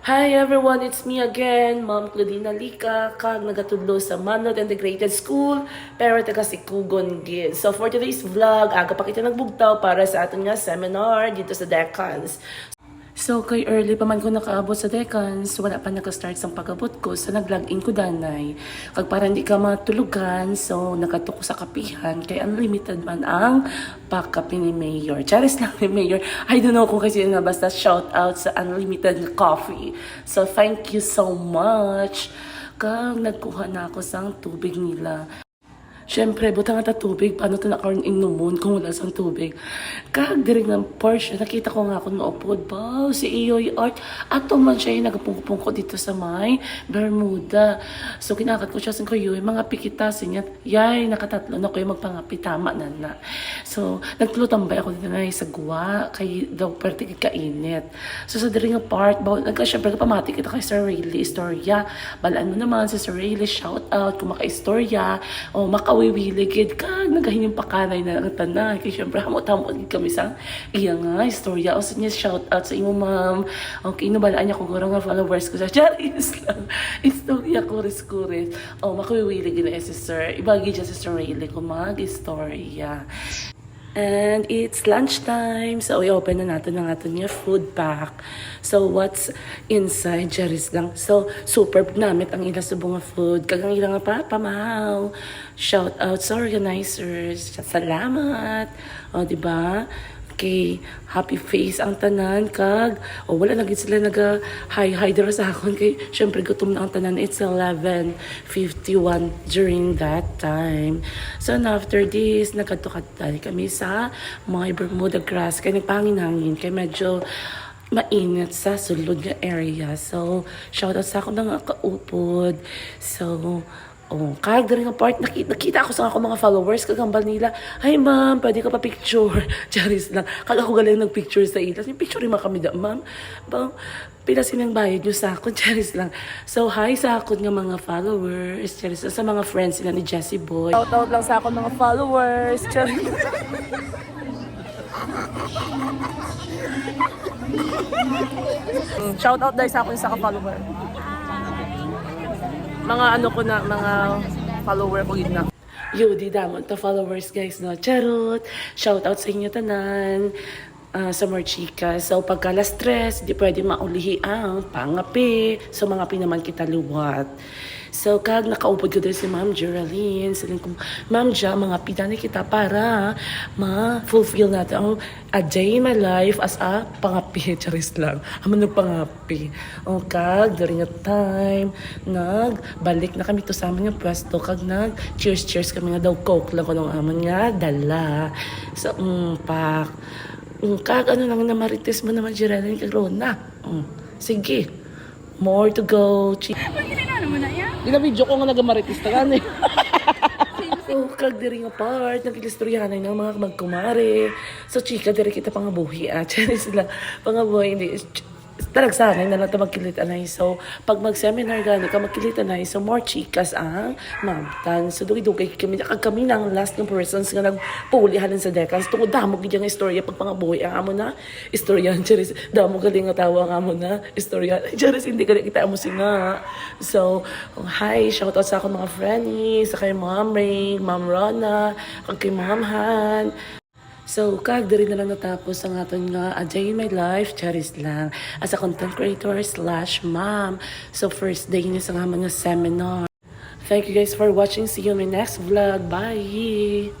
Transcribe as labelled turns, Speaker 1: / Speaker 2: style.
Speaker 1: Hi everyone, it's me again, Ma'am Claudina Lica, kag nagatudlo sa Manod Integrated School, pero taga Sikugon gid. So for today's vlog, aga pa kita nagbugtaw para sa aton nga seminar dito sa Decans. So, kay early pa man ko nakaabot sa Decans, wala pa naka-start sa pag-abot ko, so nag-login ko danay. Kag para hindi ka matulugan, so nakatok ko sa kapihan, kay unlimited man ang pagkape ni Mayor. Charis lang ni Mayor. I don't know kung kasi na basta shout out sa unlimited coffee. So, thank you so much. Kag nagkuha na ako sa tubig nila. Siyempre, butang ata tubig, paano ito nakaroon inumon kung wala sang tubig? Kag diri ng Porsche, nakita ko nga ako nga upod ba, si Iyoy Art, ato man siya yung nagapungko dito sa may Bermuda. So, kinakat ko siya sa kayo, mga pikitasin niya, yay, nakatatlo na kayo magpangapi, tama na. So, nagtulutambay ako dito na sa guwa, kay daw pwerte kainit. So, sa diri nga part, siyempre, pamati kita kay Sir Rayleigh Istorya. Balaan mo naman si Sir Rayleigh, shout out, kung maka-istorya, o makawiwiligid ka, nagahinyong pakanay na ang tanan. Kaya syempre, hamot-hamot kami sa iya nga, istorya. O sa niya, shout out sa imo, ma'am. Okay, inubalaan niya kung gano'n nga followers ko sa Charis lang. Istorya, kuris-kuris. O, makawiwiligid na si Sir. Ibagi dyan si Sir Rayleigh kung mag-istorya. And it's lunchtime. So, i-open na natin ang ating food pack. So, what's inside? Jerry's lang. So, super namit ang ilang subong food. Kagang ilang pa, pamahaw. Shout out sa organizers. Salamat. O, diba? Okay, happy face ang tanan kag wala na gid sila hi dira sa akon kay syempre gutom na ang tanan. It's 11:51 during that time. So after this nagkadto-kadto kami sa mga Bermuda grass kay nagpangin-hangin kay medyo mainit sa sulod nga area. So shout out sa akong mga kaupod. So kag diri nga part, nakita ako sa ako mga followers, kagambal nila, "Ay ma'am, pwede ka pa picture." Charis lang. Kag ako galing nag-picture sa ilas. Yung picture rin kami da, ma'am. Pila sinang bayad nyo sa akin, charis lang. So, hi sa akon nga mga followers, charis sa mga friends nila ni Jessie Boy. Shout out lang sa akon mga followers, charis. Shout out dahil sa akon sa ka-follower. Mga ano ko na, mga follower ko yun na. Di damon to followers guys, no? Charot! Shout out sa inyo tanan. Sa more chika. So, pagka stress, di pwede maulihi ang pangapi. So, mga pinaman kita luwat. So, kag nakaupod ko din si Ma'am Geraldine. Saling ko, Ma'am Ja, mga pitani kita para ma-fulfill natin ang a day in my life as a pangapi. Charis lang. Aman nagpangapi. Kag, during a time, nagbalik na kami to sa amin nga pwesto. Kag cheers kami nga daw coke lang ko nung aman nga dala. So, pak. Kag, ano lang na marites mo naman, Geraldine, kag Rona. Sige. More to go. Gina-video ko nga nagamaritis na gani. So, kag diri nga part, nag-ilistoryahanay ng mga magkumare. So, chika, diri kita pangabuhi. Chari sila, pangabuhi, hindi. Talagsanay na lang ito magkilit-anay. So, pag mag-seminar gani ka magkilit-anay, so more chikas ang mamtan. So, dugay-dugay kami nang last ng persons nga nagpulihanan sa Decans. Tungod damo gid nga istorya pag pangabuhi ang amo na istorya Charis. Damo galing nga tawa ang amo na istorya. Charis hindi gali kita amo singa. So, hi, shout out sa akong mga friends, sa kay Ma'am Ray, Ma'am Rona, kay Ma'am Han. So, kag diri na lang natapos ang aton nga A Day in My Life, charis lang, as a content creator / mom. So, first day niya sa nga mga seminar. Thank you guys for watching. See you in my next vlog. Bye!